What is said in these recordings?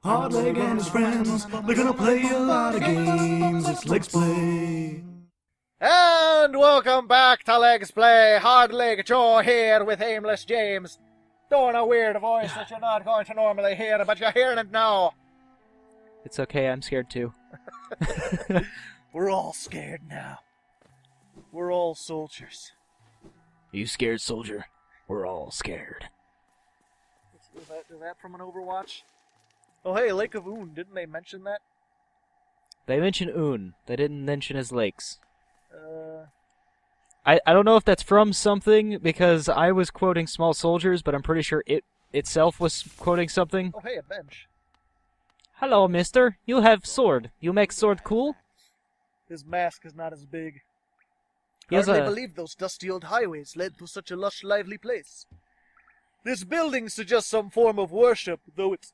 Hardleg and his friends, they're gonna play a lot of games. It's Legsplay. And welcome back to Legsplay. Hardleg Joe here with Aimless James. Doing a weird voice that you're not going to normally hear, but you're hearing it now. It's okay, I'm scared too. We're all scared now. We're all soldiers. You scared, soldier? We're all scared. Is that from an Overwatch? Oh hey, Lake of Oon, didn't they mention that? They mention Un. They didn't mention his lakes. I don't know if that's from something, because I was quoting Small Soldiers, but I'm pretty sure it itself was quoting something. Oh hey, a bench. Hello, mister. You have sword. You make sword cool? His mask is not as big. He has Hardly a... believe those dusty old highways led to such a lush, lively place. This building suggests some form of worship, though its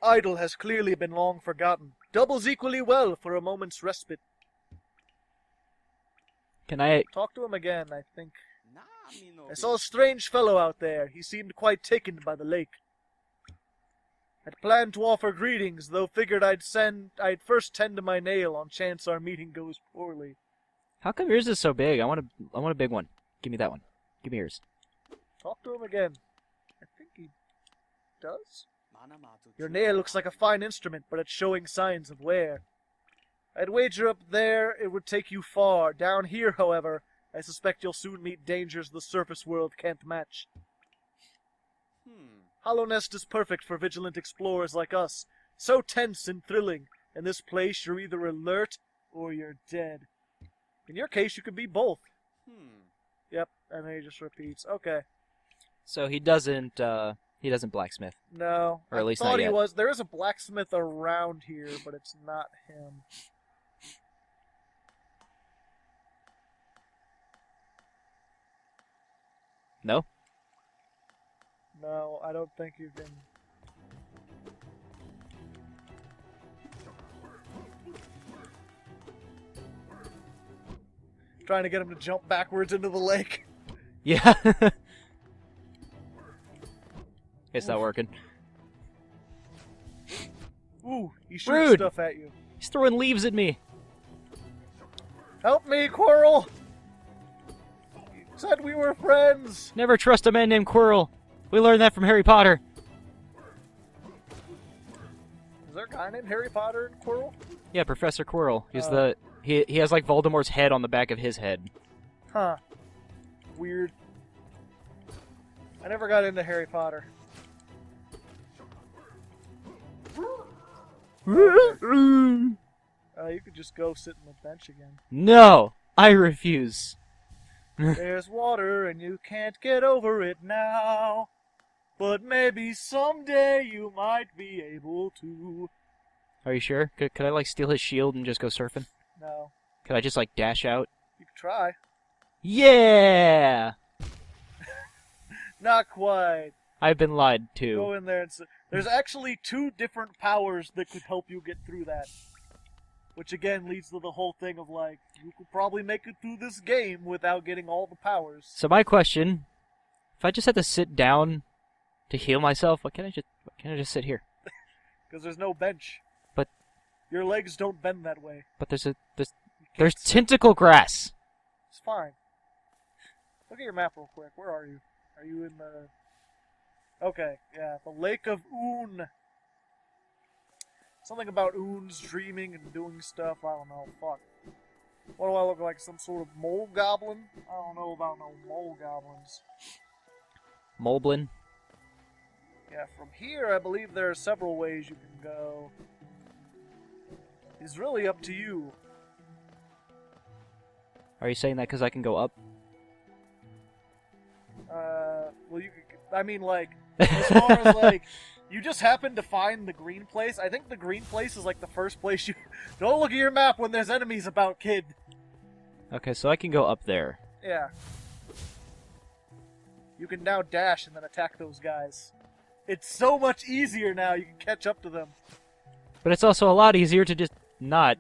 idol has clearly been long forgotten. Doubles equally well for a moment's respite. Can I... Talk to him again, I think. I saw a strange fellow out there. He seemed quite taken by the lake. I'd planned to offer greetings, though figured I'd first tend to my nail on chance our meeting goes poorly. How come yours is so big? I want a big one. Give me that one. Give me yours. Talk to him again. I think he does. Your nail looks like a fine instrument, but it's showing signs of wear. I'd wager up there it would take you far. Down here, however, I suspect you'll soon meet dangers the surface world can't match. Hollownest is perfect for vigilant explorers like us. So tense and thrilling. In this place, you're either alert or you're dead. In your case, you could be both. Yep, and then he just repeats. Okay. So he doesn't blacksmith. No. Or at least I thought not he yet. was. There is a blacksmith around here, but it's not him. No? No, I don't think you can. Trying to get him to jump backwards into the lake. Yeah. It's not working. Ooh, he shoots Rude. stuff at you. He's throwing leaves at me. Help me, Quirrell! You said we were friends! Never trust a man named Quirrell. We learned that from Harry Potter. Is there a guy named Harry Potter and Quirrell? Yeah, Professor Quirrell. He's he has like Voldemort's head on the back of his head. Huh. Weird. I never got into Harry Potter. You could just go sit on the bench again. No, I refuse. There's water and you can't get over it now. But maybe someday you might be able to. Are you sure? Could I like steal his shield and just go surfing? No. Could I just like dash out? You could try. Yeah! Not quite. I've been lied to. Go in there and there's actually 2 different powers that could help you get through that. Which again leads to the whole thing of like, you could probably make it through this game without getting all the powers. So my question, if I just had to sit down to heal myself, why can't I just sit here? Because there's no bench. But your legs don't bend that way. But there's tentacle grass. It's fine. Look at your map real quick. Where are you? Are you in the... Okay, yeah, the Lake of Oon. Something about Oons dreaming and doing stuff. I don't know. Fuck. What do I look like? Some sort of mole goblin? I don't know about no mole goblins. Moblin. Yeah, from here, I believe there are several ways you can go. It's really up to you. Are you saying that because I can go up? Well, you could... I mean, like, as far as, like, you just happen to find the green place. I think the green place is, like, the first place you... Don't look at your map when there's enemies about, kid. Okay, so I can go up there. Yeah. You can now dash and then attack those guys. It's so much easier now, you can catch up to them. But it's also a lot easier to just not.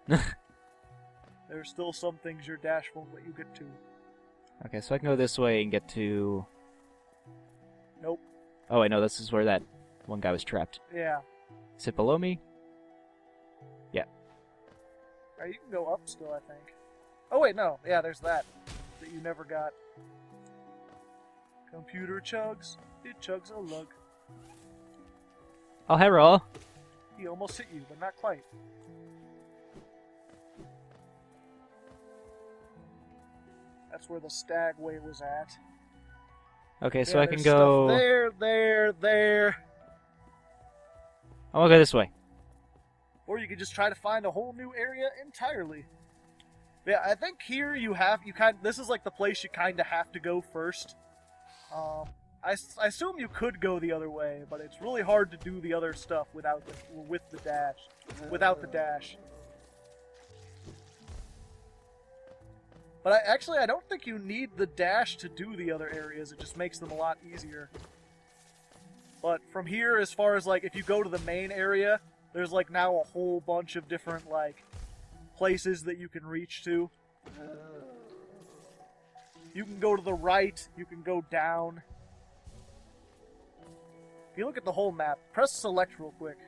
There's still some things your dash won't let you get to. Okay, so I can go this way and get to... Nope. Oh, wait, no, this is where that One guy was trapped. Yeah. Is it below me? Yeah. Alright, you can go up still, I think. Oh, wait, no. Yeah, there's that you never got. Computer chugs. It chugs a lug. Oh, hello. He almost hit you, but not quite. That's where the stagway was at. Okay, so Yeah, I can there's go... stuff there. I'm gonna go this way. Or you could just try to find a whole new area entirely. Yeah, I think here this is like the place you kind of have to go first. I assume you could go the other way, but it's really hard to do the other stuff without the dash. But I don't think you need the dash to do the other areas. It just makes them a lot easier. But from here, as far as like if you go to the main area, there's like now a whole bunch of different like places that you can reach to. You can go to the right, you can go down. If you look at the whole map, press select real quick,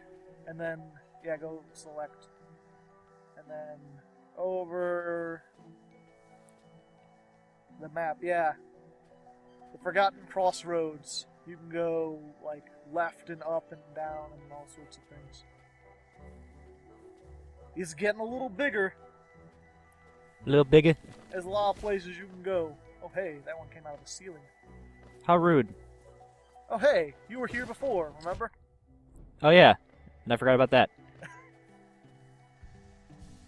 and then, yeah, go select. And then over the map, yeah. The Forgotten Crossroads. You can go, like, left and up and down and all sorts of things. He's getting a little bigger. A little bigger. There's a lot of places you can go. Oh, hey, that one came out of the ceiling. How rude. Oh, hey, you were here before, remember? Oh, yeah. And I forgot about that.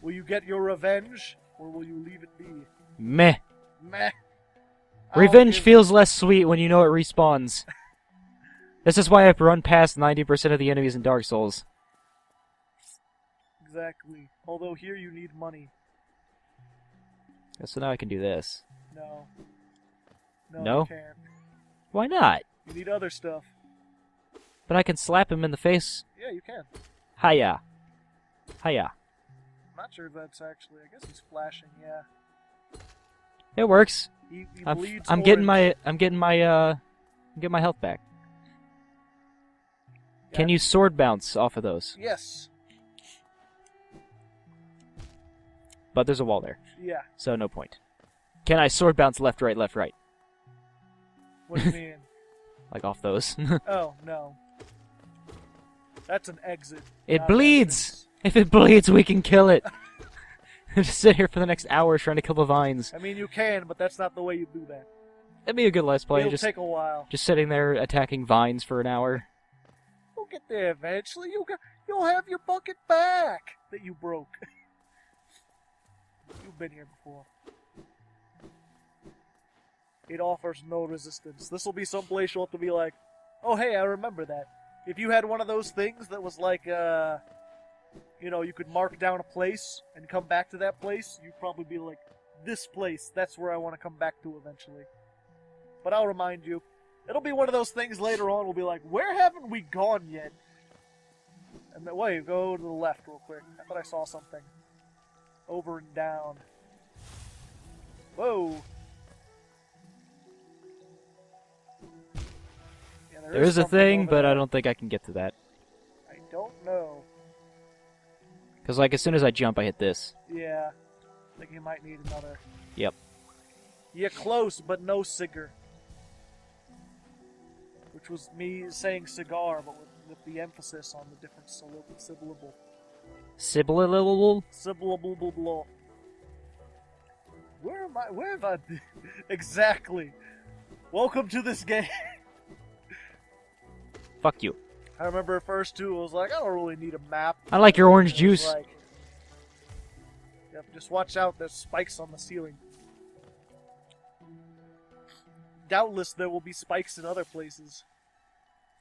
Will you get your revenge, or will you leave it be? Meh. Meh. Revenge feels less sweet when you know it respawns. This is why I've run past 90% of the enemies in Dark Souls. Exactly. Although here you need money. So now I can do this. No. No? You can't. Why not? You need other stuff. But I can slap him in the face. Yeah, you can. Hiya. Hiya. I'm not sure if that's actually... I guess he's flashing, yeah. It works. He I'm bleeds getting orange. my health back. Yeah. Can you sword bounce off of those? Yes. But there's a wall there, Yeah. so no point. Can I sword bounce left, right, left, right? What do you mean? Like off those. Oh, no. That's an exit. It not bleeds! entrance. If it bleeds, we can kill it. Just sit here for the next hour trying to kill the vines. I mean, you can, but that's not the way you do that. That'd be a good let's play. It'll take a while. Just sitting there attacking vines for an hour. You'll get there eventually. You'll have your bucket back that you broke. You've been here before. It offers no resistance. This will be some place you'll have to be like, oh hey, I remember that. If you had one of those things that was like, you know, you could mark down a place and come back to that place, you'd probably be like, this place, that's where I want to come back to eventually. But I'll remind you. It'll be one of those things later on, we'll be like, where haven't we gone yet? And then, wait, go to the left real quick. I thought I saw something. Over and down. Whoa. Yeah, There is a something thing, over but there. I don't think I can get to that. I don't know. Because, like, as soon as I jump, I hit this. Yeah. I think you might need another. Yep. You're close, but no cigar. Which was me saying cigar, but with the emphasis on the different syllable. Sibilable? Syllable. Where am I? Where have I been? Exactly. Welcome to this game. Fuck you. I remember at first, too, I was like, I don't really need a map. I like your orange And it was juice. like, yep, just watch out, there's spikes on the ceiling. Doubtless there will be spikes in other places.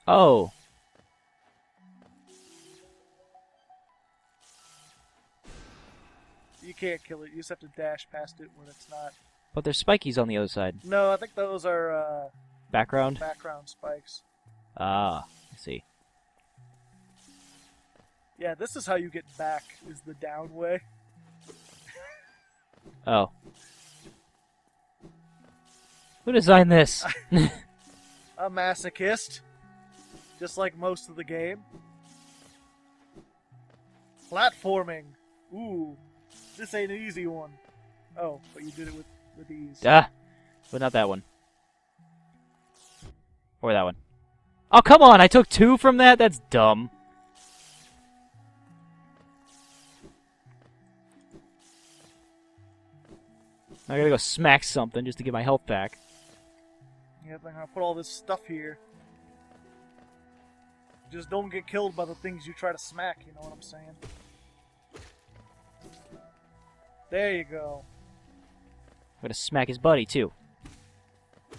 Oh. You can't kill it, you just have to dash past it when it's not. But there's spikies on the other side. No, I think those are Background? background spikes. Ah, I see. Yeah, this is how you get back, is the down way. Oh. Who designed this? A masochist. just like most of the game. Platforming. Ooh, this ain't an easy one. Oh, but you did it with ease. But not that one. Or that one. Oh, come on! I took 2 from that? That's dumb. I gotta go smack something just to get my health back. Yep, I'm gonna put all this stuff here. Just don't get killed by the things you try to smack, you know what I'm saying? There you go. I'm gonna smack his buddy, too.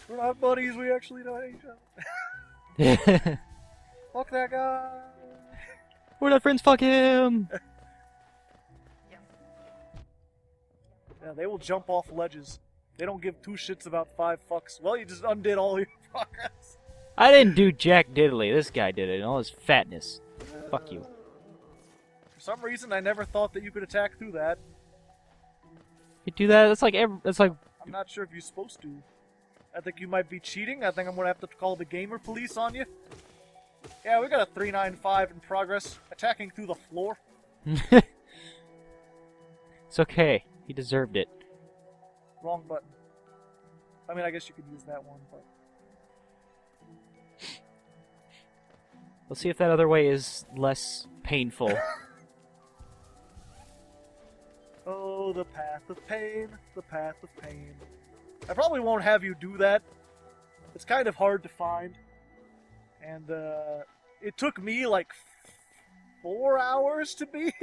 We're not buddies, we actually know each other. Fuck that guy! We're not friends, fuck him! Yeah, they will jump off ledges. They don't give 2 shits about 5 fucks. Well, you just undid all your progress. I didn't do jack diddly. This guy did it in all his fatness. Fuck you. For some reason, I never thought that you could attack through that. You do that? That's like I'm not sure if you're supposed to. I think you might be cheating. I think I'm gonna have to call the gamer police on you. Yeah, we got a 395 in progress. Attacking through the floor. It's okay. He deserved it. Wrong button. I mean, I guess you could use that one, but... Let's see if that other way is less painful. Oh, the path of pain, the path of pain. I probably won't have you do that. It's kind of hard to find. And, it took me, like, 4 hours to beat.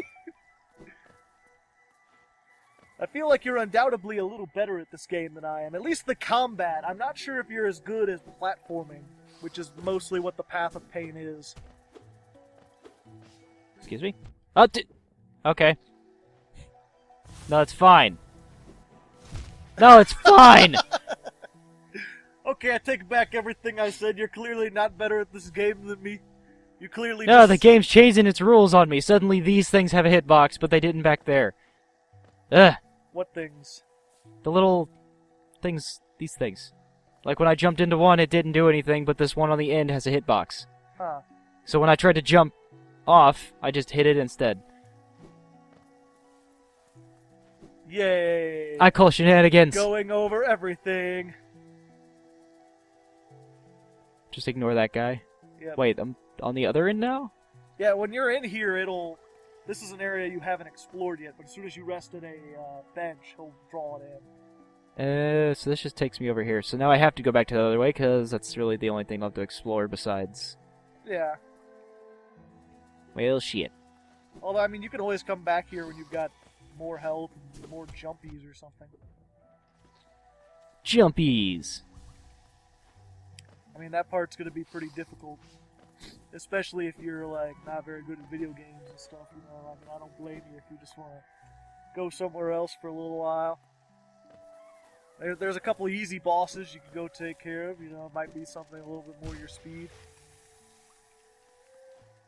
I feel like you're undoubtedly a little better at this game than I am. At least the combat. I'm not sure if you're as good as platforming, which is mostly what the Path of Pain is. Excuse me? Oh, okay. No, it's fine. No, it's fine! Okay, I take back everything I said. You're clearly not better at this game than me. You clearly No, the game's changing its rules on me. Suddenly these things have a hitbox, but they didn't back there. Ugh. What things? The little things, these things. Like when I jumped into one, it didn't do anything, but this one on the end has a hitbox. Huh. So when I tried to jump off, I just hit it instead. Yay! I call shenanigans. Going over everything. Just ignore that guy. Yep. Wait, I'm on the other end now? Yeah, when you're in here, it'll... This is an area you haven't explored yet, but as soon as you rest at a bench, he'll draw it in. So this just takes me over here. So now I have to go back to the other way, because that's really the only thing I'll have to explore besides... Yeah. Well, shit. Although, I mean, you can always come back here when you've got more health and more jumpies or something. Jumpies! I mean, that part's gonna be pretty difficult. Especially if you're, like, not very good at video games and stuff, you know. I mean, I don't blame you if you just want to go somewhere else for a little while. There's a couple easy bosses you can go take care of, you know. It might be something a little bit more your speed.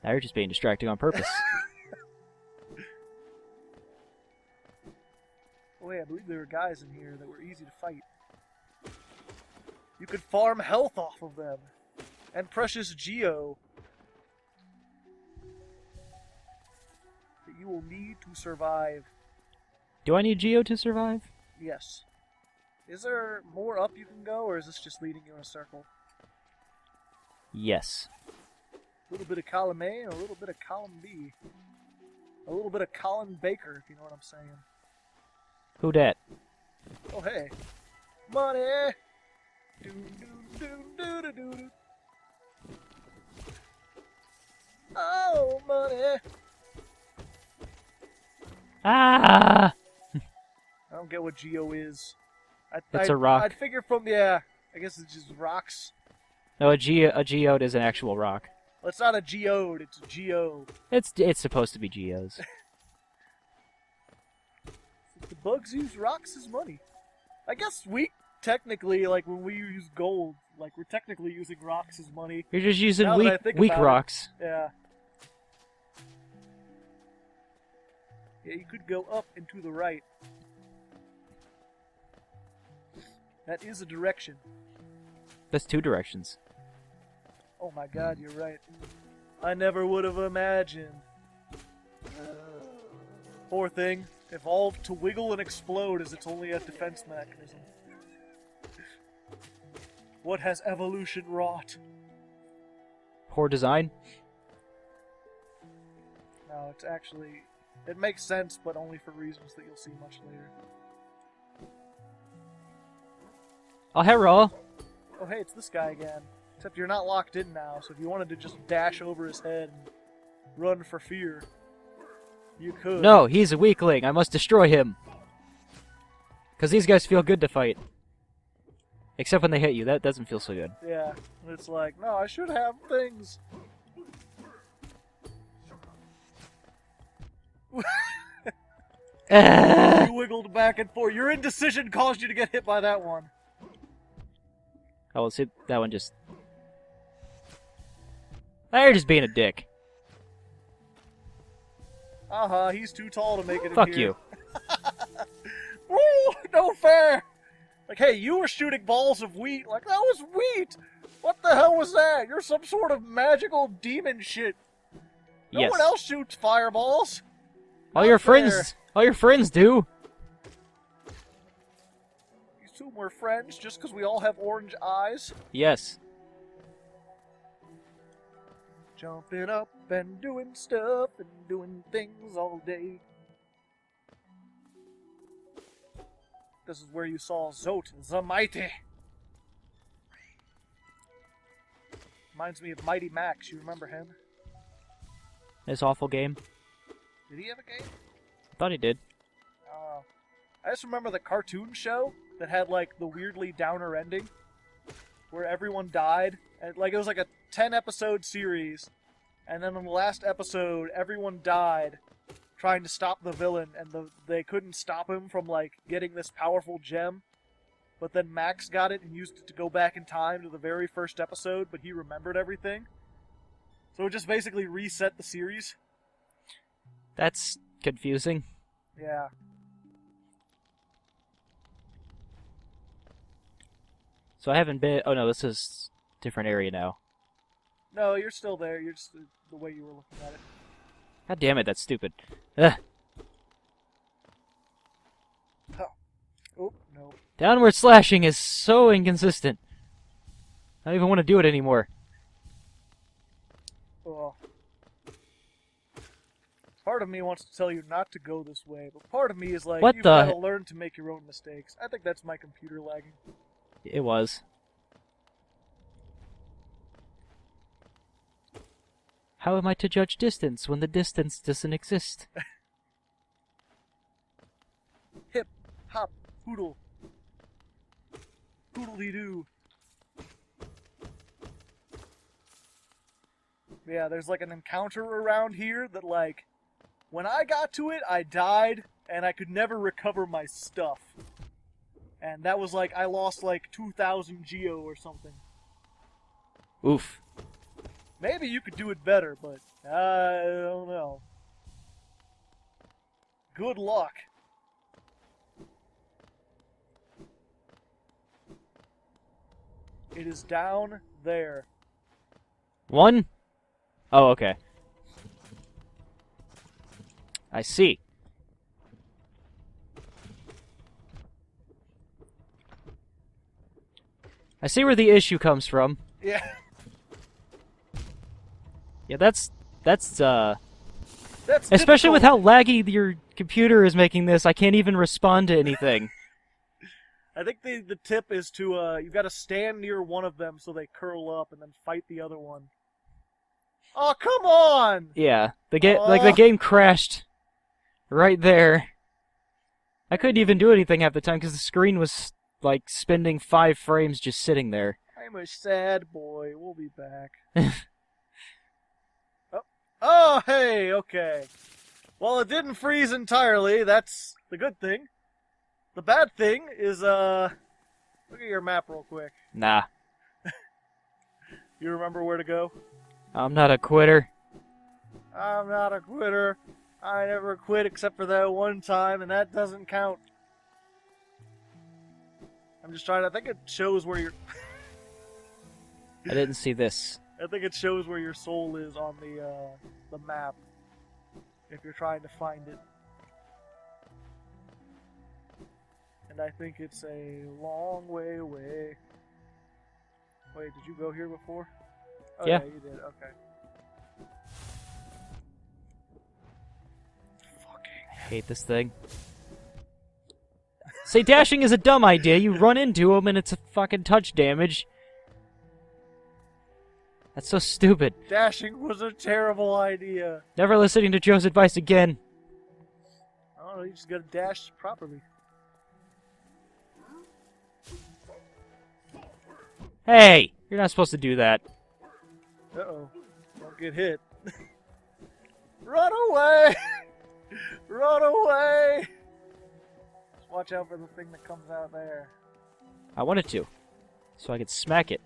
Now you're just being distracting on purpose. Oh, yeah, I believe there were guys in here that were easy to fight. You could farm health off of them. And precious geo. That you will need to survive. Do I need Geo to survive? Yes. Is there more up you can go, or is this just leading you in a circle? Yes. A little bit of column A and a little bit of column B. A little bit of Colin Baker, if you know what I'm saying. Who dat? Oh, hey. Money! Do do do do do do do. Oh, money! Ah! I don't get what geo is. It's a rock. I'd figure from, yeah, I guess it's just rocks. No, a geode is an actual rock. Well, it's not a geode, it's a geo. It's supposed to be geos. The bugs use rocks as money. I guess we technically, like, when we use gold, like, we're technically using rocks as money. You're just using Now that I think weak about it. rocks. Yeah. Yeah, you could go up and to the right. That is a direction. That's 2 directions. Oh my god, you're right. I never would have imagined. Poor thing. Evolved to wiggle and explode as its only a defense mechanism. What has evolution wrought? Poor design. No, it's actually... It makes sense, but only for reasons that you'll see much later. Oh, hello. Oh, hey, it's this guy again. Except you're not locked in now, so if you wanted to just dash over his head and run for fear, you could. No, he's a weakling. I must destroy him. Because these guys feel good to fight. Except when they hit you. That doesn't feel so good. Yeah, and it's like, no, I should have things. You wiggled back and forth. Your indecision caused you to get hit by that one. Oh, well, see, that one just... They're just being a dick. He's too tall to make it in Fuck here. you. Woo! No fair! Like, hey, you were shooting balls of wheat. Like, that was wheat! What the hell was that? You're some sort of magical demon shit. No Yes. one else shoots fireballs. All your Not fair. friends do. You assume we're friends just because we all have orange eyes? Yes. Jumping up and doing stuff and doing things all day. This is where you saw Zot the Mighty. Reminds me of Mighty Max. You remember him? This awful game. Did he have a game? I thought he did. I just remember the cartoon show that had like the weirdly downer ending, where everyone died. And, like, it was like a 10-episode series, and then in the last episode, everyone died trying to stop the villain, and they couldn't stop him from like getting this powerful gem. But then Max got it and used it to go back in time to the very first episode, but he remembered everything. So it just basically reset the series. That's confusing. Yeah. So I haven't been... Oh no, this is a different area now. No, you're still there. You're just the way you were looking at it. God damn it, that's stupid. Ugh. Oh, no. Downward slashing is so inconsistent. I don't even want to do it anymore. Oh. Part of me wants to tell you not to go this way, but part of me is like, What you've the got to he- learn to make your own mistakes. I think that's my computer lagging. It was. How am I to judge distance when the distance doesn't exist? Hip, hop, hoodle. Hoodle-dee-doo. Yeah, there's like an encounter around here that like, when I got to it, I died, and I could never recover my stuff. And that was like, I lost like 2,000 Geo or something. Oof. Maybe you could do it better, but I don't know. Good luck. It is down there. One? Oh, okay. I see. I see where the issue comes from. Yeah. Yeah, that's That's especially with difficult. how laggy your computer is making this, I can't even respond to anything. I think the tip is to, you've got to stand near one of them so they curl up and then fight the other one. Oh, come on! Yeah, the game crashed right there. I couldn't even do anything half the time because the screen was like spending 5 frames just sitting there. I'm a sad boy. We'll be back. Oh, hey, okay. Well, it didn't freeze entirely. That's the good thing. The bad thing is, look at your map real quick. Nah, You remember where to go? I'm not a quitter. I'm not a quitter. I never quit except for that one time, and that doesn't count. I'm just trying to... I think it shows where you're... I didn't see this. I think it shows where your soul is on the map. If you're trying to find it. And I think it's a long way away. Wait, did you go here before? Oh, Yeah. You did. Okay. I hate this thing. Say, dashing is a dumb idea. You run into him and it's a fucking touch damage. That's so stupid. Dashing was a terrible idea. Never listening to Joe's advice again. I don't know, you just gotta dash properly. Hey! You're not supposed to do that. Uh-oh. Don't get hit. Run away! Run away! Just watch out for the thing that comes out there. I wanted to. So I could smack it.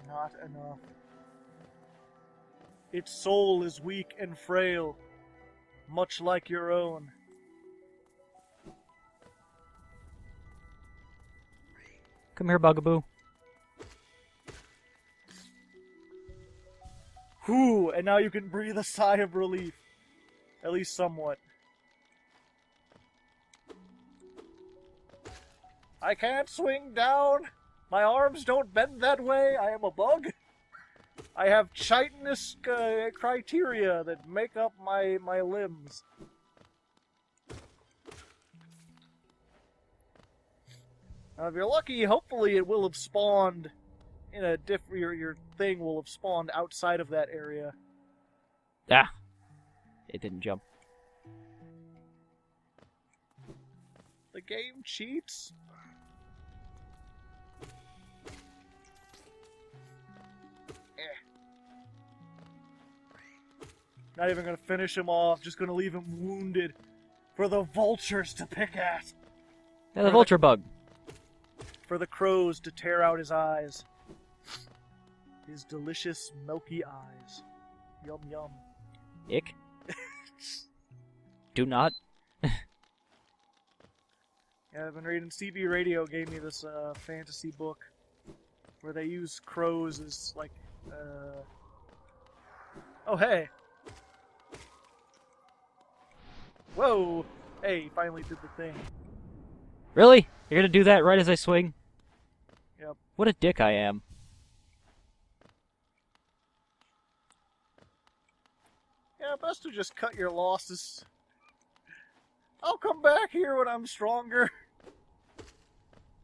Not enough. Its soul is weak and frail, much like your own. Come here, Bugaboo. Whew, and now you can breathe a sigh of relief. At least somewhat. I can't swing down. My arms don't bend that way. I am a bug. I have chitinous criteria that make up my limbs. Now, if you're lucky, hopefully it will have spawned in a your thing will have spawned outside of that area. Ah! It didn't jump. The game cheats. Not even gonna finish him off, just gonna leave him wounded for the vultures to pick at. Yeah, the vulture bug. For the crows to tear out his eyes. His delicious, milky eyes. Yum yum. Ick. Do not. Yeah, I've been reading CB Radio gave me this fantasy book where they use crows as like oh hey. Whoa! Hey, he finally did the thing. Really? You're gonna do that right as I swing? Yep. What a dick I am. Yeah, best to just cut your losses. I'll come back here when I'm stronger.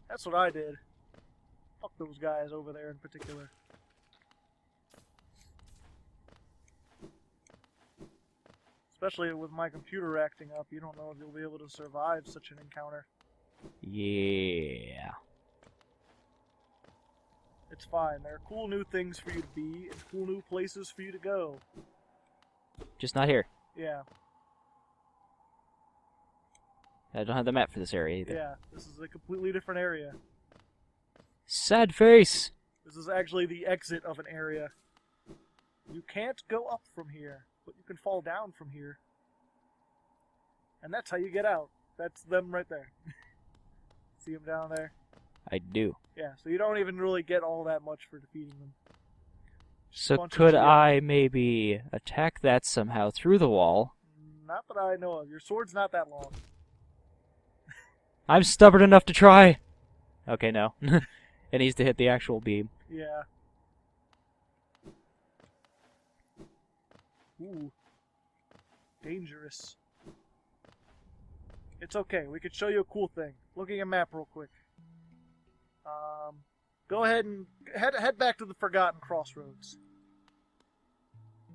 That's what I did. Fuck those guys over there in particular. Especially with my computer acting up, you don't know if you'll be able to survive such an encounter. Yeah. It's fine. There are cool new things for you to be, and cool new places for you to go. Just not here. Yeah. I don't have the map for this area either. Yeah, this is a completely different area. Sad face! This is actually the exit of an area. You can't go up from here, but you can fall down from here. And that's how you get out. That's them right there. See them down there? I do. Yeah, so you don't even really get all that much for defeating them. Just a So bunch of could GM. I maybe attack that somehow through the wall? Not that I know of. Your sword's not that long. I'm stubborn enough to try! Okay, no. It needs to hit the actual beam. Yeah. Ooh. Dangerous. It's okay. We could show you a cool thing. Looking at map real quick. Go ahead and head back to the Forgotten Crossroads.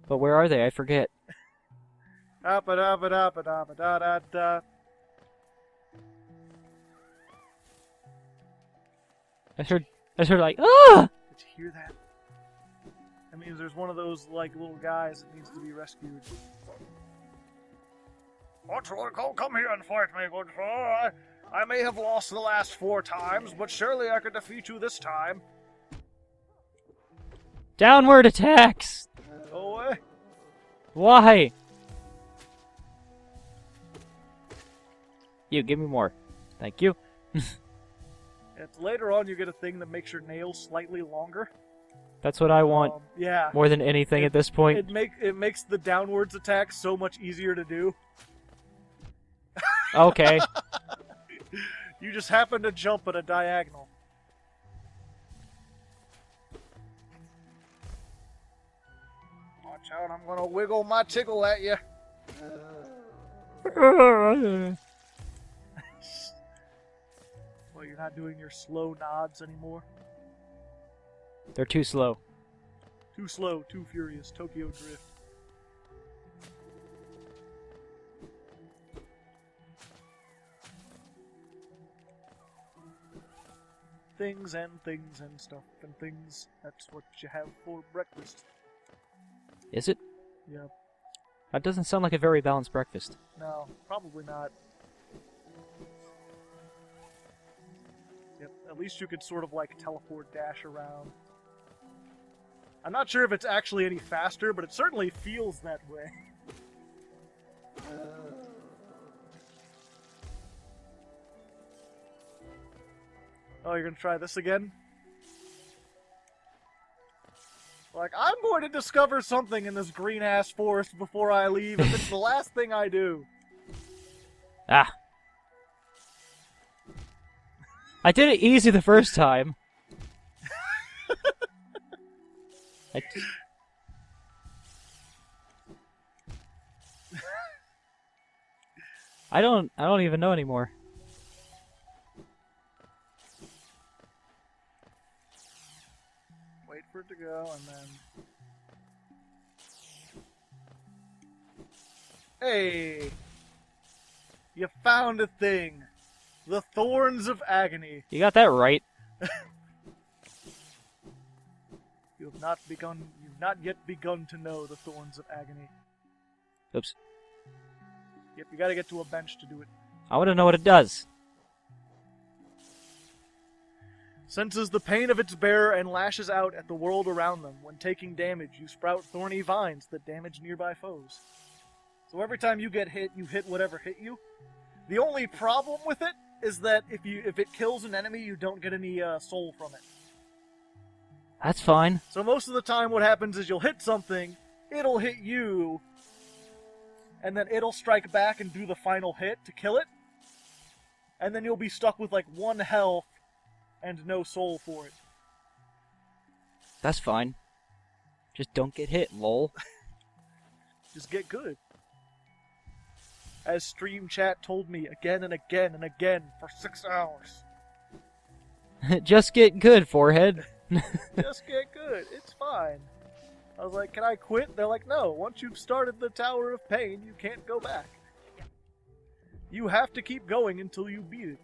But where are they? I forget. Da-ba-da-ba-da-ba-da-ba-da-da-da. I heard like, ah! Did you hear that? That means there's one of those, like, little guys that needs to be rescued. Come here and fight me, good sir. I may have lost the last 4 times, but surely I could defeat you this time. Downward attacks! Go away. Why? You, give me more. Thank you. Later on, you get a thing that makes your nails slightly longer. That's what I want yeah. more than anything at this point. It makes the downwards attack so much easier to do. Okay. You just happen to jump at a diagonal. Watch out, I'm gonna wiggle my tickle at you. Well, you're not doing your slow nods anymore? They're too slow. Too slow, too furious. Tokyo Drift. Things and stuff and things. That's what you have for breakfast. Is it? Yep. That doesn't sound like a very balanced breakfast. No, probably not. Yep, at least you could sort of like teleport dash around. I'm not sure if it's actually any faster, but it certainly feels that way. Oh, you're gonna try this again? Like, I'm going to discover something in this green-ass forest before I leave, if it's the last thing I do. Ah. I did it easy the first time. I don't even know anymore. Wait for it to go, and then... Hey! You found a thing! The Thorns of Agony. You got that right. You've not yet begun to know the Thorns of Agony. Oops. Yep, you gotta get to a bench to do it. I want to know what it does. Senses the pain of its bearer and lashes out at the world around them. When taking damage, you sprout thorny vines that damage nearby foes. So every time you get hit, you hit whatever hit you. The only problem with it is that if it kills an enemy, you don't get any soul from it. That's fine. So most of the time what happens is you'll hit something, it'll hit you, and then it'll strike back and do the final hit to kill it. And then you'll be stuck with like 1 health and no soul for it. That's fine. Just don't get hit, lol. Just get good. As stream chat told me again and again and again for 6 hours. Just get good, forehead. Just get good. It's fine. I was like, can I quit? They're like, no. Once you've started the Tower of Pain, you can't go back. You have to keep going until you beat it.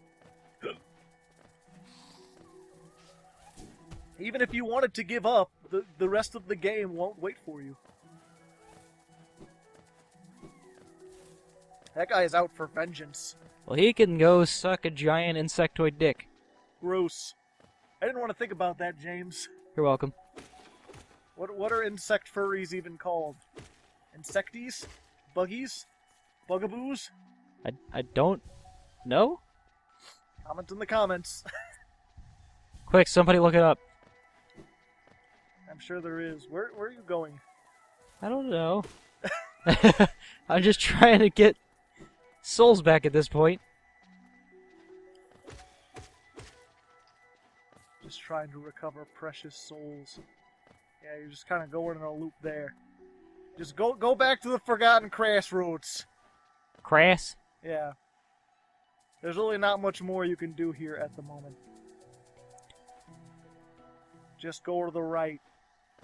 Even if you wanted to give up, the rest of the game won't wait for you. That guy is out for vengeance. Well, he can go suck a giant insectoid dick. Gross. I didn't want to think about that, James. You're welcome. What are insect furries even called? Insecties? Buggies? Bugaboos? I don't know? Comment in the comments. Quick, somebody look it up. I'm sure there is. Where are you going? I don't know. I'm just trying to get souls back at this point. Just trying to recover precious souls. Yeah, you're just kind of going in a loop there. Just go back to the Forgotten Crossroads. Crass? Yeah. There's really not much more you can do here at the moment. Just go to the right.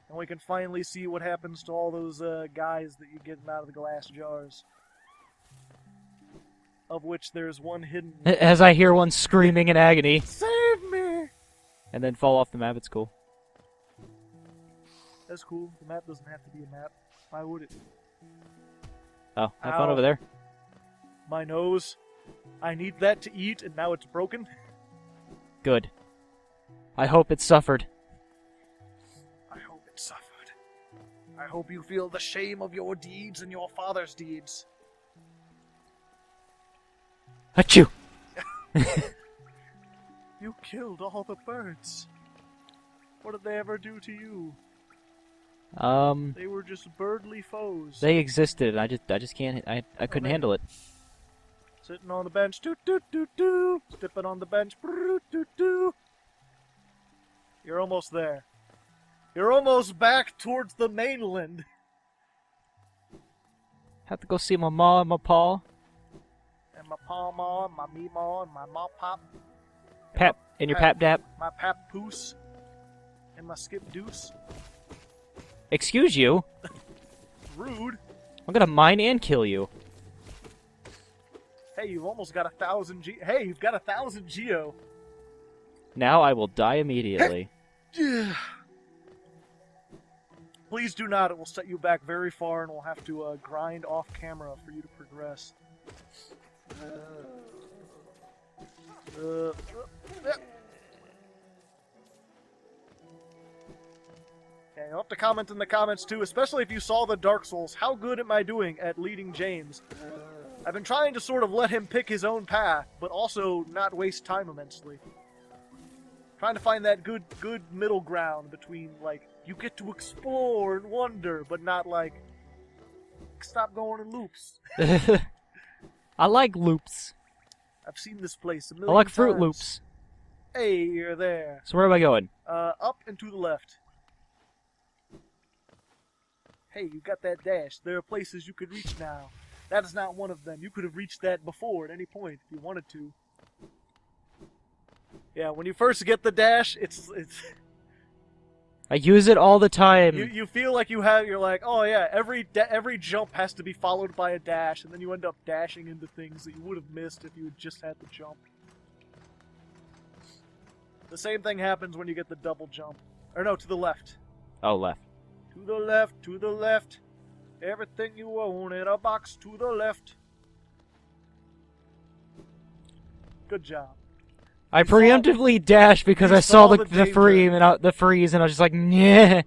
And we can finally see what happens to all those guys that you get out of the glass jars. Of which there's one hidden. As I hear one screaming in agony. Save me! And then fall off the map, it's cool. That's cool. The map doesn't have to be a map. Why would it? Oh, have fun over there. My nose. I need that to eat, and now it's broken. Good. I hope it suffered. I hope it suffered. I hope you feel the shame of your deeds and your father's deeds. Achoo! You killed all the birds. What did they ever do to you? They were just birdly foes. They existed. I just can't. I couldn't handle it. Sitting on the bench, doot doot doot doo. Stepping on the bench, doot doot doo. You're almost there. You're almost back towards the mainland. Have to go see my ma and my pa. And my pa-ma, my me-ma, and my ma-pop. Pap, and your pap-dap. My pap-poos. And my skip-deuce. Excuse you? Rude. I'm gonna mine and kill you. Hey, you've almost got 1,000 Hey, you've got 1,000 geo. Now I will die immediately. Please do not. It will set you back very far, and we'll have to grind off camera for you to progress. Yeah, you'll have to comment in the comments too, especially if you saw the Dark Souls. How good am I doing at leading James? I've been trying to sort of let him pick his own path, but also not waste time immensely. Trying to find that good middle ground between, like, you get to explore and wonder, but not, like, stop going in loops. I like loops. I've seen this place a million I like times. Fruit Loops. Hey, you're there. So where am I going? Up and to the left. Hey, you got that dash. There are places you could reach now. That is not one of them. You could have reached that before at any point if you wanted to. Yeah, when you first get the dash, it's I use it all the time. you feel like you're like, oh yeah, every jump has to be followed by a dash, and then you end up dashing into things that you would have missed if you had just had the jump. The same thing happens when you get the double jump. Or no, to the left. Oh, left. To the left, to the left. Everything you own in a box to the left. Good job. I preemptively dashed because I saw the freeze, and I was just like, yeah.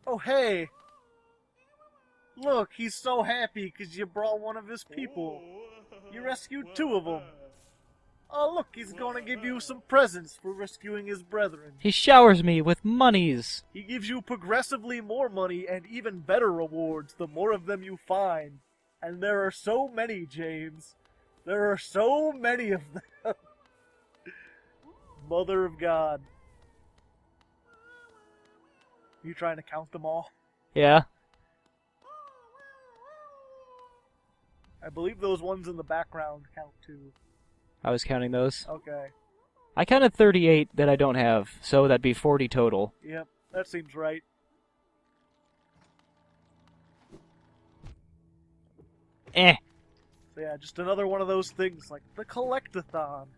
Oh, hey. Look, he's so happy because you brought one of his people. You rescued 2 of them. Oh, look, he's going to give you some presents for rescuing his brethren. He showers me with monies. He gives you progressively more money and even better rewards the more of them you find. And there are so many, James. There are so many of them. Mother of God. You trying to count them all? Yeah. I believe those ones in the background count too. I was counting those. Okay. I counted 38 that I don't have, so that'd be 40 total. Yep, that seems right. Eh. So yeah, just another one of those things, like the Collectathon.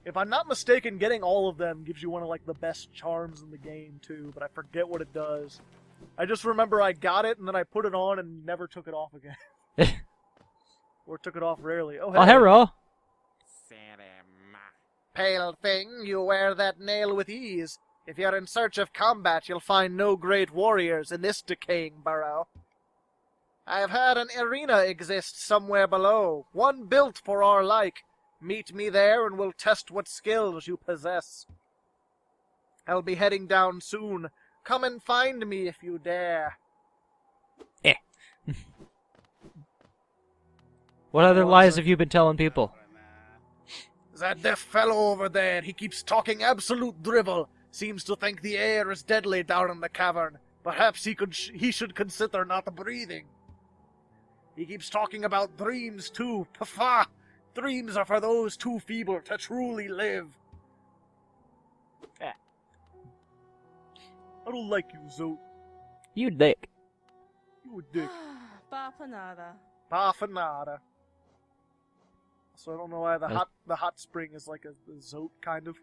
If I'm not mistaken, getting all of them gives you one of like the best charms in the game too, but I forget what it does. I just remember I got it and then I put it on and never took it off again. Or took it off rarely. Oh, hey. Oh, hello. Pale thing, you wear that nail with ease. If you're in search of combat, you'll find no great warriors in this decaying burrow. I have heard an arena exists somewhere below, one built for our like. Meet me there and we'll test what skills you possess. I'll be heading down soon. Come and find me if you dare. Eh. What other lies have you been telling people? That deaf fellow over there, he keeps talking absolute drivel. Seems to think the air is deadly down in the cavern. Perhaps he should consider not breathing. He keeps talking about dreams too. Paffa! Dreams are for those too feeble to truly live. I don't like you, Zote. You dick. You a dick. Bafanada. Bafanada. So I don't know why the hot spring is like a Zote kind of.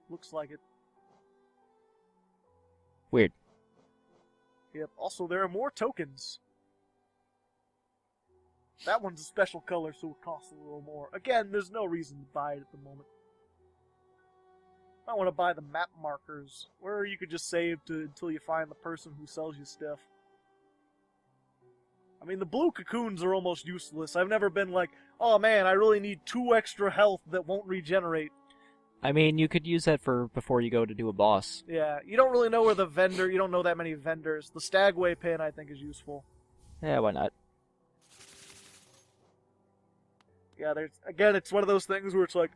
Looks like it. Weird. Yep. Also, there are more tokens. That one's a special color, so it costs a little more. Again, there's no reason to buy it at the moment. I want to buy the map markers, where you could just save until you find the person who sells you stuff. I mean, the blue cocoons are almost useless. I've never been like, oh man, I really need 2 extra health that won't regenerate. I mean, you could use that for before you go to do a boss. Yeah, you don't really know where you don't know that many vendors. The Stagway pin, I think, is useful. Yeah, why not? Yeah, again, it's one of those things where it's like,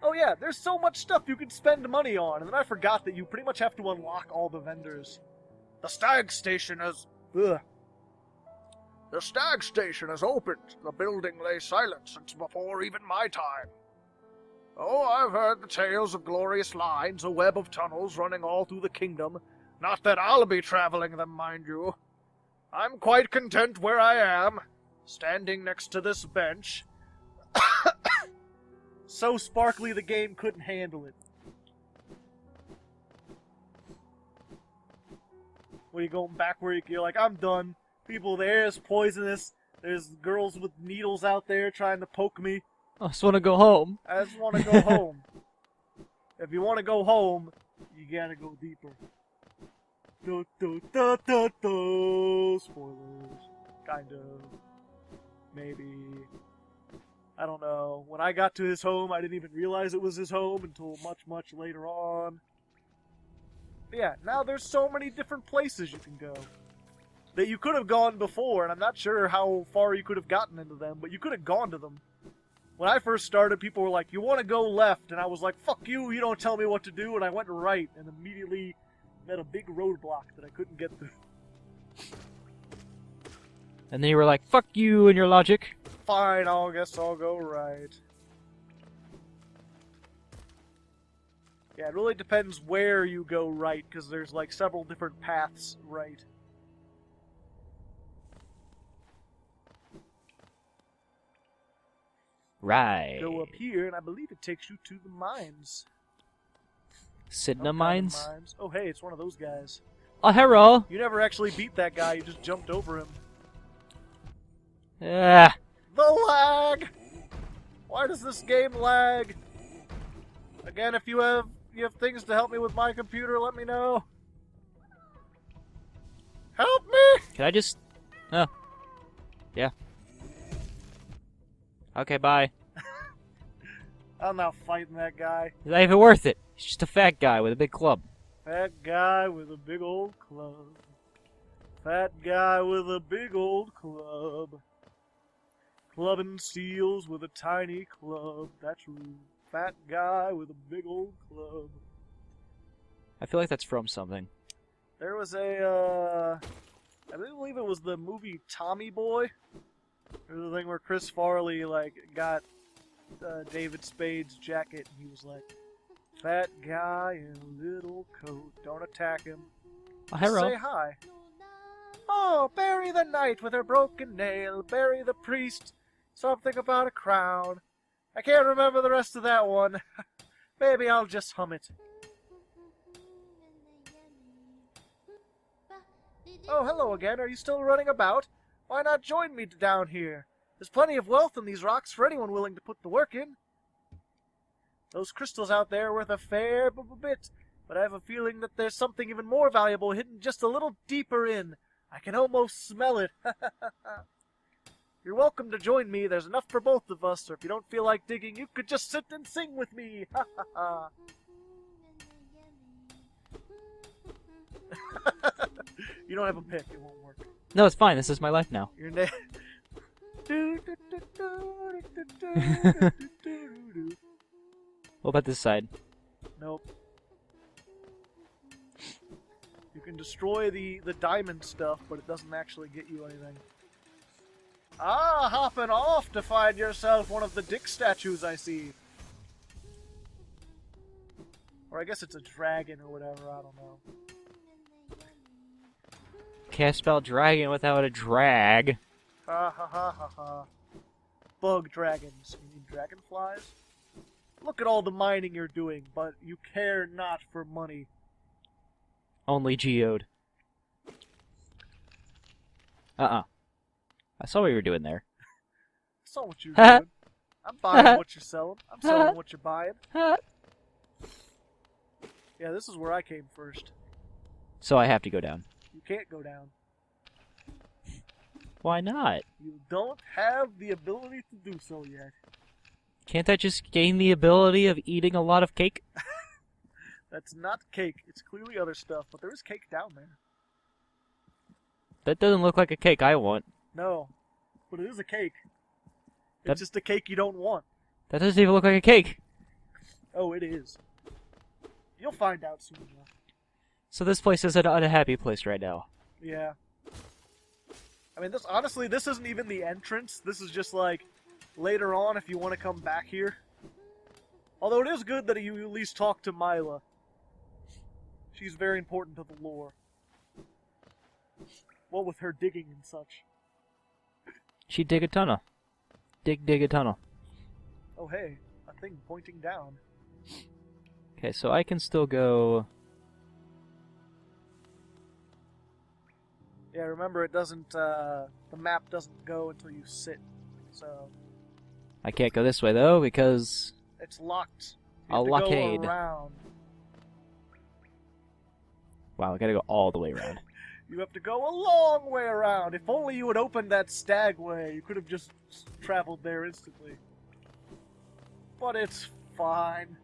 oh yeah, there's so much stuff you can spend money on, and then I forgot that you pretty much have to unlock all the vendors. The Stag Station has... Ugh. The Stag Station has opened. The building lay silent since before even my time. Oh, I've heard the tales of glorious lines, a web of tunnels running all through the kingdom. Not that I'll be traveling them, mind you. I'm quite content where I am, standing next to this bench. So sparkly the game couldn't handle it. When you're going back where you're like, I'm done. People, the air is poisonous. There's girls with needles out there trying to poke me. I just want to go home. I just want to go home. If you want to go home, you gotta go deeper. Do, do, do, do, do. Spoilers. Kind of. Maybe. I don't know. When I got to his home, I didn't even realize it was his home until much, much later on. But yeah, now there's so many different places you can go. That you could have gone before, and I'm not sure how far you could have gotten into them, but you could have gone to them. When I first started, people were like, you want to go left, and I was like, fuck you, you don't tell me what to do, and I went right, and immediately met a big roadblock that I couldn't get through. And then you were like, fuck you and your logic. Fine, I guess I'll go right. Yeah, it really depends where you go right, because there's like several different paths right. Right. Go up here, and I believe it takes you to the mines. Sidna Mines? Oh, hey, it's one of those guys. Oh, hello. You never actually beat that guy, you just jumped over him. Yeah. The lag! Why does this game lag? Again, if you have things to help me with my computer, let me know. Help me! Can I just... Oh. Yeah. Okay, bye. I'm not fighting that guy. Is that even worth it? He's just a fat guy with a big club. Fat guy with a big old club. Fat guy with a big old club. Clubbing seals with a tiny club. That's rude. Fat guy with a big old club. I feel like that's from something. There was a, I believe it was the movie Tommy Boy. There was a thing where Chris Farley, like, got David Spade's jacket, and he was like, fat guy in a little coat, don't attack him. Oh, hello. Say hi. Oh, bury the knight with her broken nail, bury the priest, something about a crown. I can't remember the rest of that one. Maybe I'll just hum it. Oh, hello again. Are you still running about? Why not join me down here? There's plenty of wealth in these rocks for anyone willing to put the work in. Those crystals out there are worth a fair bit, but I have a feeling that there's something even more valuable hidden just a little deeper in. I can almost smell it. You're welcome to join me. There's enough for both of us, or if you don't feel like digging, you could just sit and sing with me. You don't have a pick. It won't work. No, it's fine. This is my life now. Your name. What about this side? Nope. You can destroy the diamond stuff, but it doesn't actually get you anything. Ah, hopping off to find yourself one of the dick statues I see. Or I guess it's a dragon or whatever, I don't know. Can't spell dragon without a drag. Ha ha ha ha ha. Bug dragons. You mean dragonflies? Look at all the mining you're doing, but you care not for money. Only geode. I saw what you were doing there. I saw what you were doing. I'm buying what you're selling. I'm selling what you're buying. Yeah, this is where I came first. So I have to go down. You can't go down. Why not? You don't have the ability to do so yet. Can't I just gain the ability of eating a lot of cake? That's not cake. It's clearly other stuff, but there is cake down there. That doesn't look like a cake I want. No, but it is a cake. It's just a cake you don't want. That doesn't even look like a cake. Oh, it is. You'll find out soon enough. So this place is an unhappy place right now. Yeah. I mean, honestly, this isn't even the entrance. This is just like later on if you want to come back here. Although it is good that you at least talk to Mila. She's very important to the lore. What with her digging and such. She'd dig a tunnel. Dig a tunnel. Oh hey, a thing pointing down. Okay, so I can still go... Yeah, remember it doesn't, the map doesn't go until you sit, so... I can't go this way though, because... It's locked. A blockade. Go around. Wow, I gotta go all the way around. You have to go a long way around. If only you had opened that stagway, you could have just traveled there instantly. But it's fine.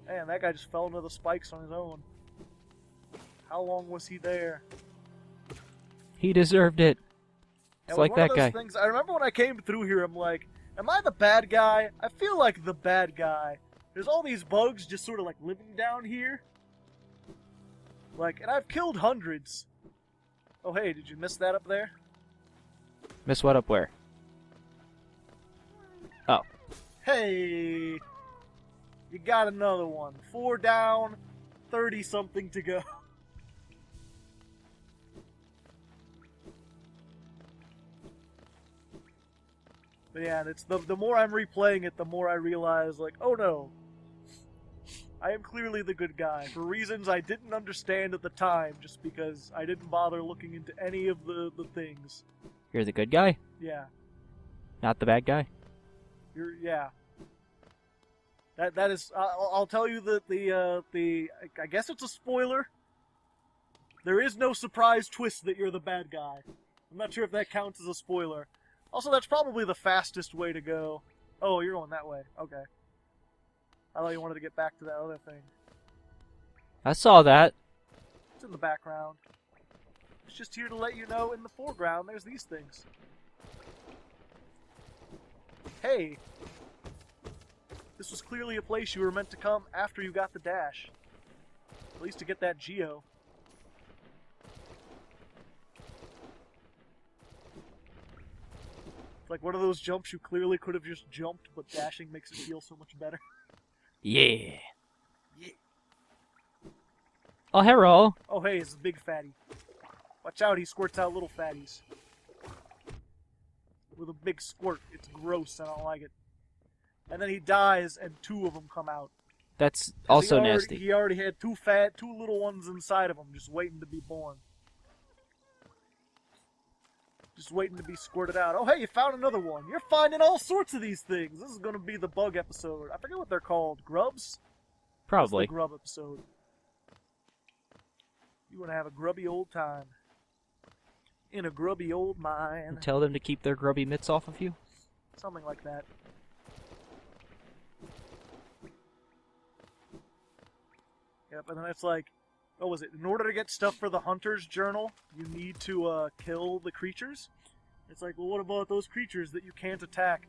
Man, that guy just fell into the spikes on his own. How long was he there? He deserved it. It's like that guy. Things, I remember when I came through here, I'm like, am I the bad guy? I feel like the bad guy. There's all these bugs just sort of like living down here. Like, and I've killed hundreds. Oh hey, did you miss that up there? Miss what up where? Oh. Hey! You got another one. 4 down, 30-something to go. But yeah, it's the more I'm replaying it, the more I realize, like, oh no. I am clearly the good guy, for reasons I didn't understand at the time, just because I didn't bother looking into any of the things. You're the good guy? Yeah. Not the bad guy? Yeah. That is, I'll tell you that I guess it's a spoiler. There is no surprise twist that you're the bad guy. I'm not sure if that counts as a spoiler. Also, that's probably the fastest way to go. Oh, you're going that way. Okay. I thought you wanted to get back to that other thing. I saw that. It's in the background. It's just here to let you know in the foreground there's these things. Hey! This was clearly a place you were meant to come after you got the dash. At least to get that Geo. It's like one of those jumps you clearly could have just jumped, but dashing makes it feel so much better. Yeah. Yeah. Oh, hello. Oh, hey, it's a big fatty. Watch out, he squirts out little fatties. With a big squirt. It's gross, I don't like it. And then he dies, and 2 of them come out. That's also nasty. He already had 2 little ones inside of him, just waiting to be born. Just waiting to be squirted out. Oh, hey, you found another one. You're finding all sorts of these things. This is going to be the bug episode. I forget what they're called. Grubs? Probably. That's the grub episode. You want to have a grubby old time. In a grubby old mine. And tell them to keep their grubby mitts off of you? Something like that. Yep, and then it's like, what was it? In order to get stuff for the Hunter's Journal, you need to kill the creatures. It's like, well, what about those creatures that you can't attack?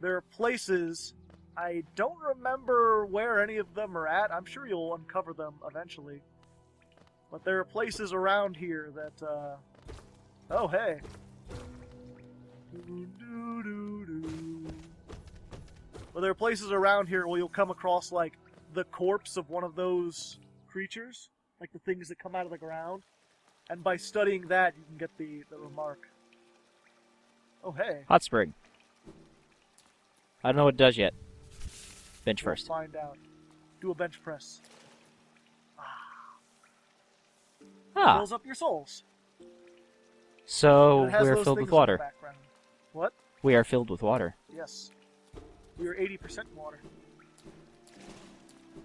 There are places, I don't remember where any of them are at. I'm sure you'll uncover them eventually. But there are places around here that, oh, hey. Well, there are places around here where you'll come across, like, the corpse of one of those creatures. Like the things that come out of the ground. And by studying that, you can get the remark. Oh, hey. Hot spring. I don't know what it does yet. Bench We'll first. find out. Do a bench press. Ah. Fills up your souls. So And it has we're those filled things with in the water. background. What? We are filled with water. Yes. We are 80% water.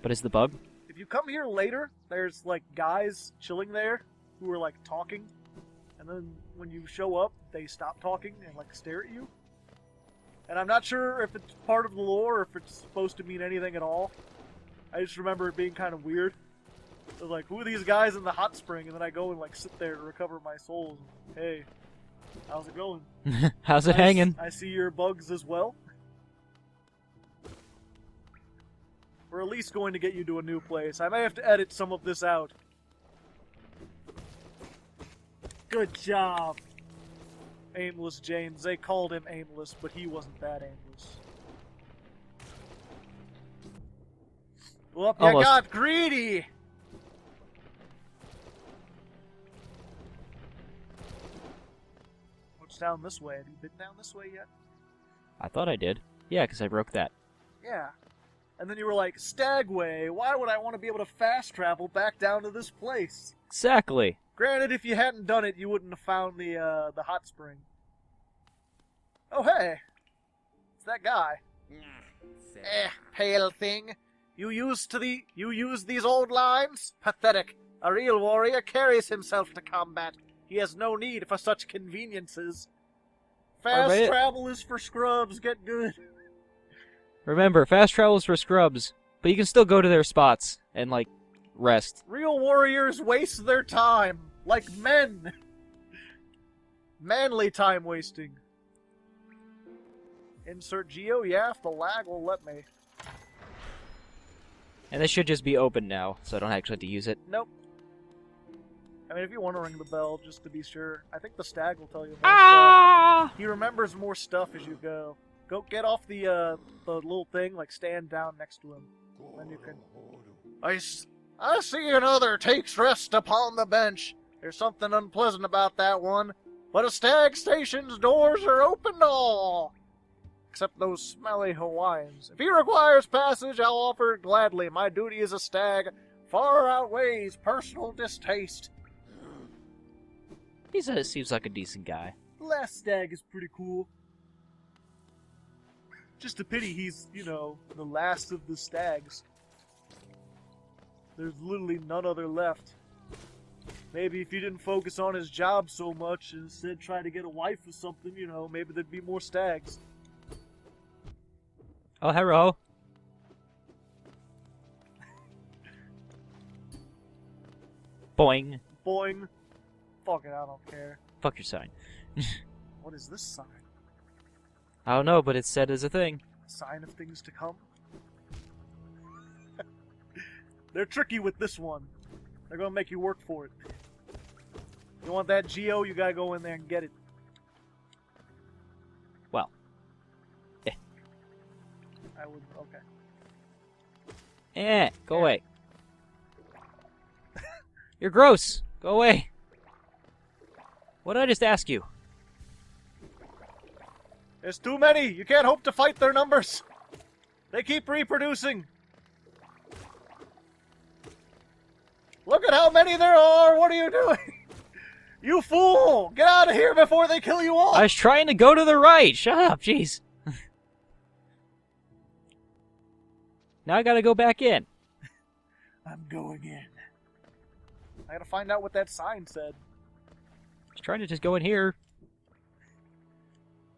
But is the bug? If you come here later, there's like guys chilling there who are like talking, and then when you show up, they stop talking and like stare at you. And I'm not sure if it's part of the lore or if it's supposed to mean anything at all. I just remember it being kind of weird. I was like, who are these guys in the hot spring? And then I go and like sit there to recover my souls. Hey, how's it going? How's it hanging? I see your bugs as well. We're at least going to get you to a new place. I may have to edit some of this out. Good job, Aimless James. They called him aimless, but he wasn't that aimless. Well, you Almost. got greedy! What's down this way? Have you been down this way yet? I thought I did. Yeah, because I broke that. Yeah. And then you were like, Stagway, why would I want to be able to fast travel back down to this place? Exactly. Granted, if you hadn't done it, you wouldn't have found the hot spring. Oh, hey. It's that guy. Pale thing. You use these old lines? Pathetic. A real warrior carries himself to combat. He has no need for such conveniences. Fast travel is for scrubs. Get good. Remember, fast travel is for scrubs, but you can still go to their spots and, like, rest. Real warriors waste their time. Like men. Manly time wasting. Insert Geo? Yeah, if the lag will let me. And this should just be open now, so I don't actually have to use it. Nope. I mean, if you want to ring the bell, just to be sure. I think the stag will tell you more stuff. He remembers more stuff as you go. Go get off the little thing, like stand down next to him. Then you can... I see another takes rest upon the bench. There's something unpleasant about that one. But a stag station's doors are open to all. Except those smelly Hawaiians. If he requires passage, I'll offer it gladly. My duty as a stag far outweighs personal distaste. He seems like a decent guy. The last stag is pretty cool. Just a pity he's, you know, the last of the stags. There's literally none other left. Maybe if he didn't focus on his job so much and instead try to get a wife or something, you know, maybe there'd be more stags. Oh, hello. Boing. Boing. Fuck it, I don't care. Fuck your sign. What is this sign? I don't know, but it's said as a thing. A sign of things to come? They're tricky with this one. They're gonna make you work for it. You want that Geo, you gotta go in there and get it. Well. I would, okay. Go away. You're gross. Go away. What did I just ask you? There's too many. You can't hope to fight their numbers. They keep reproducing. Look at how many there are. What are you doing? You fool. Get out of here before they kill you all. I was trying to go to the right. Shut up. Jeez. Now I gotta go back in. I'm going in. I gotta find out what that sign said. I was trying to just go in here.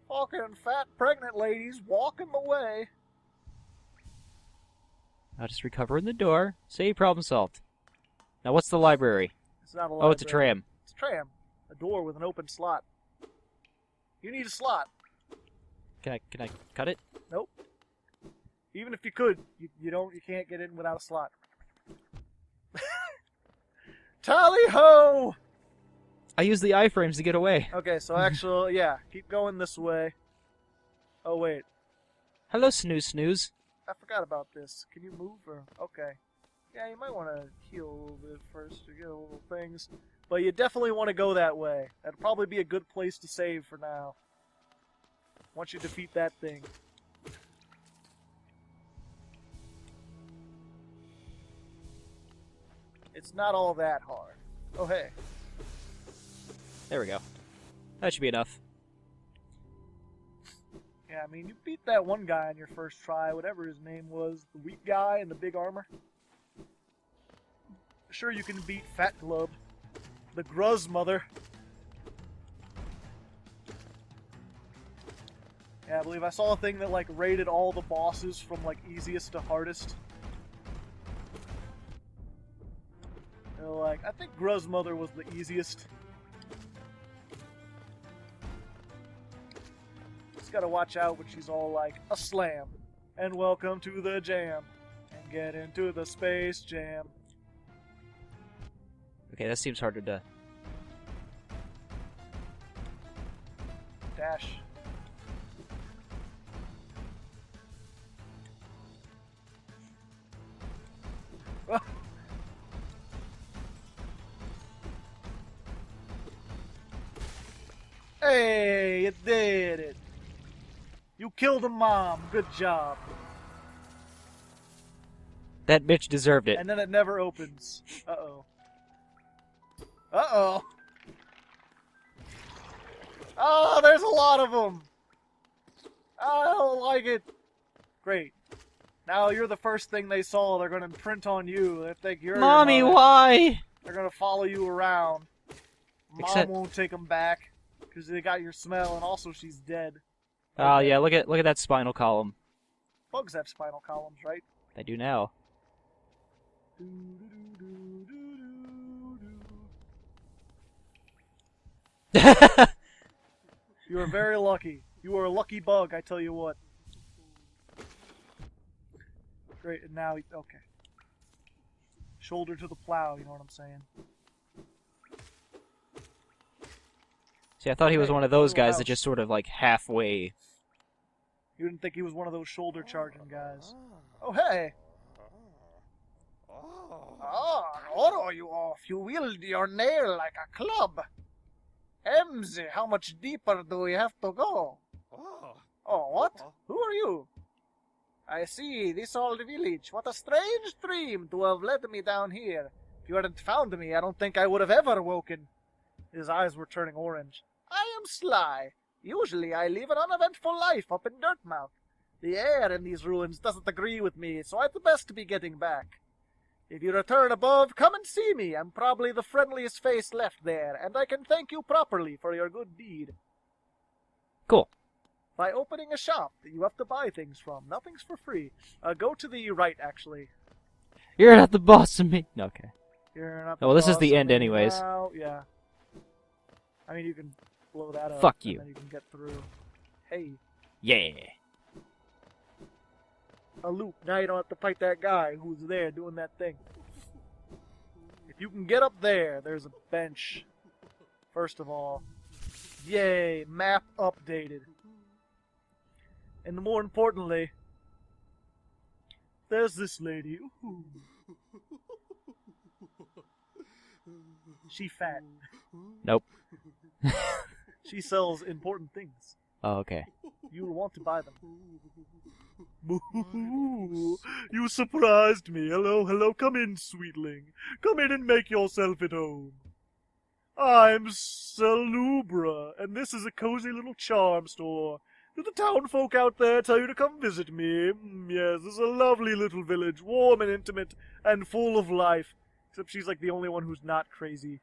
Fucking fat pregnant ladies walking the way. I'll just recover in the door. Save, problem solved. Now what's the library? It's not a library. Oh, it's a tram. It's a tram. A door with an open slot. You need a slot. Can I cut it? Nope. Even if you could, you can't get in without a slot. Tally ho! I use the iframes to get away. Okay, so actually, yeah, keep going this way. Oh wait, Hello, snooze snooze. I forgot about this. Can you move or okay? Yeah, you might want to heal a little bit first to get a little things, but you definitely want to go that way. That'd probably be a good place to save for now. Once you defeat that thing. It's not all that hard. Oh, hey. There we go. That should be enough. Yeah, I mean, you beat that one guy on your first try, whatever his name was. The weak guy in the big armor. Sure, you can beat Fat Glub. The Gruz mother. Yeah, I believe I saw a thing that, like, rated all the bosses from, like, easiest to hardest. They're like, I think Grub's mother was the easiest. Just gotta watch out when she's all like, a slam, and welcome to the jam, and get into the space jam. Okay, that seems harder to... Dash. Hey, you did it. You killed a mom. Good job. That bitch deserved it. And then it never opens. Uh-oh. Uh-oh. Oh, there's a lot of them. I don't like it. Great. Now you're the first thing they saw. They're going to imprint on you. They think you're Mommy, your mother. why? They're going to follow you around. Except- Mom won't take them back because they got your smell, and also she's dead. Oh, yeah, look at that spinal column. Bugs have spinal columns, right? They do now. You are very lucky. You are a lucky bug, I tell you what. Great, and now, okay. Shoulder to the plow, you know what I'm saying? See, I thought he was Okay, one of those little guys house. that just sort of like halfway. You didn't think he was one of those shoulder charging guys. Oh, hey! Oh, Oro, you off. You wield your nail like a club. Emzy, how much deeper do we have to go? Oh, what? Who are you? I see, this old village. What a strange dream to have led me down here. If you hadn't found me, I don't think I would have ever woken. His eyes were turning orange. I am Sly. Usually I live an uneventful life up in Dirtmouth. The air in these ruins doesn't agree with me, so I'd best be getting back. If you return above, come and see me. I'm probably the friendliest face left there, and I can thank you properly for your good deed. Cool. By opening a shop that you have to buy things from. Nothing's for free. Go to the right, actually. You're not the boss of me. No, okay. You're not Oh, well, this is boss the of end me anyways. now. Yeah. I mean, you can blow that up. Fuck and you. then you can get through. Hey. Yeah. A loop. Now you don't have to fight that guy who's there doing that thing. If you can get up there, there's a bench. First of all. Yay, map updated. And more importantly, there's this lady. Ooh. She fat. Nope. She sells important things. Oh, okay. You will want to buy them. Boo! You surprised me. Hello, hello. Come in, sweetling. Come in and make yourself at home. I'm Salubra, and this is a cozy little charm store. Did the town folk out there tell you to come visit me? Yes, this is a lovely little village, warm and intimate, and full of life. Except she's like the only one who's not crazy.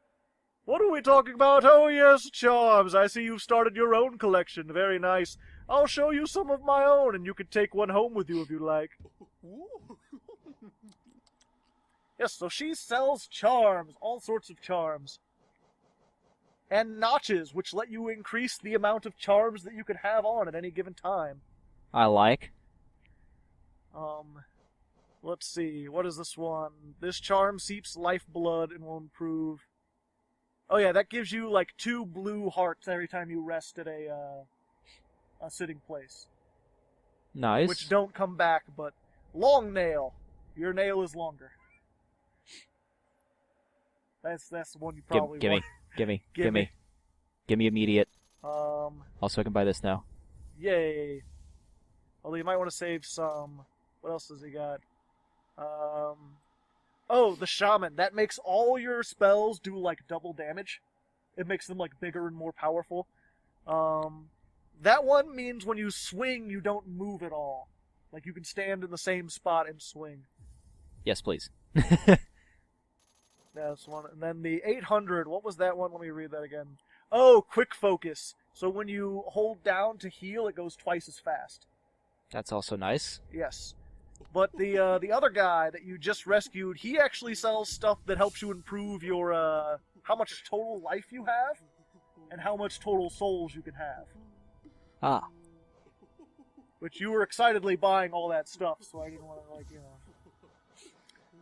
What are we talking about? Oh yes, charms. I see you've started your own collection. Very nice. I'll show you some of my own, and you can take one home with you if you like. Yes, so she sells charms, all sorts of charms. And notches, which let you increase the amount of charms that you can have on at any given time. I like. Let's see, what is this one? This charm seeps lifeblood and will improve. Oh yeah, that gives you like 2 blue hearts every time you rest at a sitting place. Nice. Which don't come back, but long nail. Your nail is longer. That's the one you probably want. Gimme. Gimme. Gimme immediate. Also I can buy this now. Yay. Although you might want to save some. What else has he got? Oh, the shaman. That makes all your spells do like double damage. It makes them like bigger and more powerful. That one means when you swing, you don't move at all. Like you can stand in the same spot and swing. Yes, please. That's one. And then the 800, what was that one? Let me read that again. Oh, quick focus. So when you hold down to heal, it goes twice as fast. That's also nice. Yes. But the other guy that you just rescued, he actually sells stuff that helps you improve your how much total life you have and how much total souls you can have. Ah. Which you were excitedly buying all that stuff, so I didn't want to,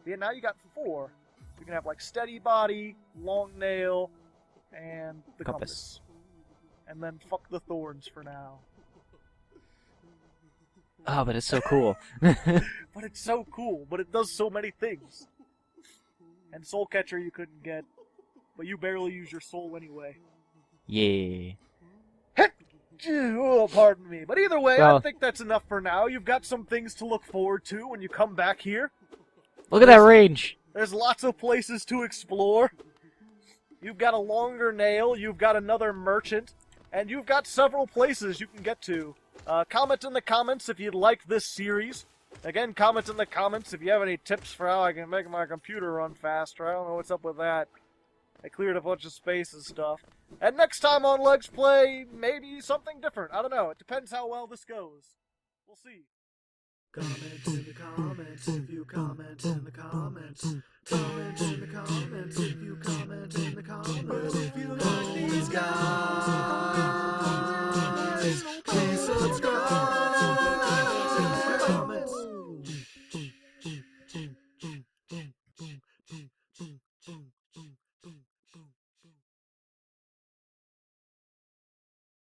Yeah, now you got 4. You can have, Steady Body, Long Nail, and the Compass. And then fuck the Thorns for now. Oh, but it's so cool. But it's so cool, but it does so many things. And Soul Catcher you couldn't get, but you barely use your soul anyway. Yeah. Oh, pardon me. But either way, Well, I think that's enough for now. You've got some things to look forward to when you come back here. Look at that range. There's lots of places to explore. You've got a longer nail, you've got another merchant, and you've got several places you can get to. Comment in the comments if you'd like this series. Again, comment in the comments if you have any tips for how I can make my computer run faster. I don't know what's up with that. I cleared a bunch of space and stuff. And next time on Legsplay, maybe something different. I don't know. It depends how well this goes. We'll see. Comment in the comments if you comment in the comments. Comment in the comments if you comment in the comments. If you like these guys.